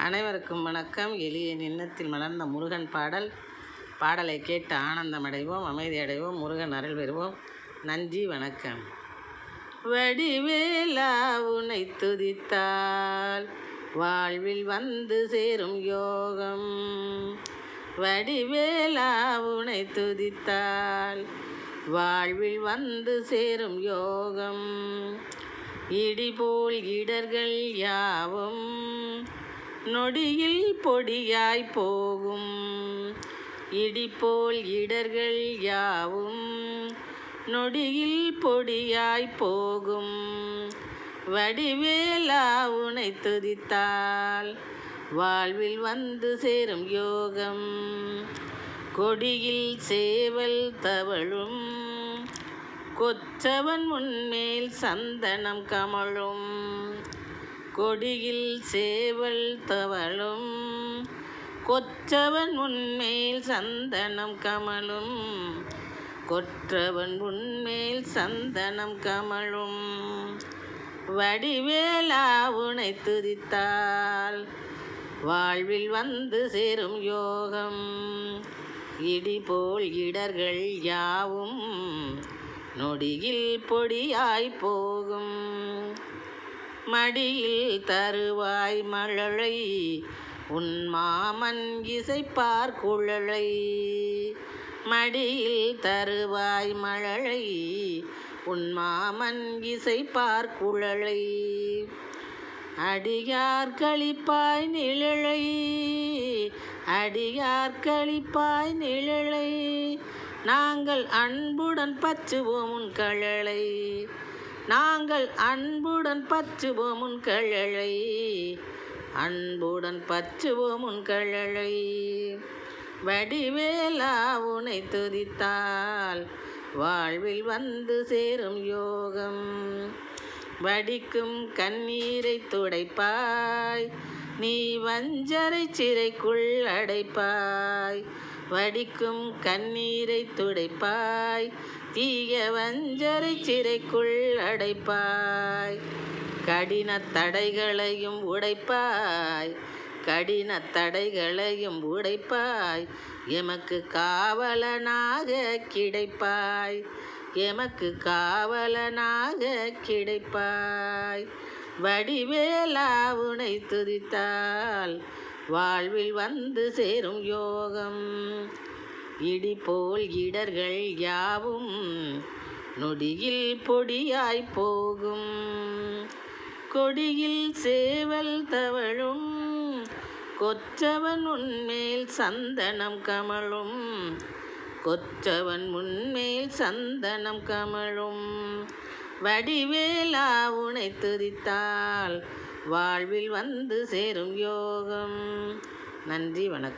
அனைவருக்கும் வணக்கம். எளிய எண்ணத்தில் மலர்ந்த முருகன் பாடலை கேட்டு ஆனந்தமடைவோம், அமைதியடைவோம், முருகன் அருள் பெறுவோம். நன்றி, வணக்கம். வடிவேலா உனை துதித்தால் வாழ்வில் வந்து சேரும் யோகம். வடிவேலா உனை துதித்தால் வாழ்வில் வந்து சேரும் யோகம். இடிபோல் இடர்கள் யாவும் நொடியில் பொடியாய் போகும். இடிபோல் இடர்கள் யாவும் நொடியில் பொடியாய் போகும். வடிவேலா உனை துதித்தால் வாழ்வில் வந்து சேரும் யோகம். கொடியில் சேவல் தவழும் கொற்றவன் முன்மேல் சந்தனம் கமழும். கொடியில் சேவல் தவழும் கொற்றவன் முன்மேல் சந்தனம் கமழும். கொற்றவன் முன்மேல் சந்தனம் கமழும். வடிவேலா உனை துதித்தால் வாழ்வில் வந்து சேரும் யோகம். இடிபோல் இடர்கள் யாவும் நொடியில் பொடியாய் போகும். மடியில் தருவாய் மழலை உன் மாமன் இசைப்பார் குழலை. மடியில் தருவாய் மழலை உன் மாமன் இசைப்பார் குழலை. அடியார் களிப்பாய் நிழலை, அடியார் களிப்பாய் நிழலை. நாங்கள் அன்புடன் பற்றுவோம் உன் கழலை. நாங்கள் அன்புடன் பற்றுவோம் உன் கழலை. அன்புடன் பற்றுவோம் உன் கழலை. வடிவேலா உனை துதித்தால் வாழ்வில் வந்து சேரும் யோகம். வடிக்கும் கண்ணீரை துடைப்பாய், நீ வஞ்சரை சிறைக்குள் அடைப்பாய். வடிக்கும் கண்ணீரை துடைப்பாய், தீய வஞ்சரை சிறைக்குள் அடைப்பாய். கடின தடைகளையும் உடைப்பாய், கடின தடைகளையும் உடைப்பாய். எமக்கு காவலனாக கிடைப்பாய், எமக்கு காவலனாக கிடைப்பாய். வடிவேலா உனை துதித்தால் வாழ்வில் வந்து சேரும் யோகம். இடிபோல் இடர்கள் யாவும் நொடியில் பொடியாய் போகும். கொடியில் சேவல் தவழும் கொற்றவன் முன்மேல் சந்தனம் கமழும். கொற்றவன் முன்மேல் சந்தனம் கமழும். வடிவேலா உனை துதித்தால் வாழ்வில் வந்து சேரும் யோகம். நன்றி, வணக்கம்.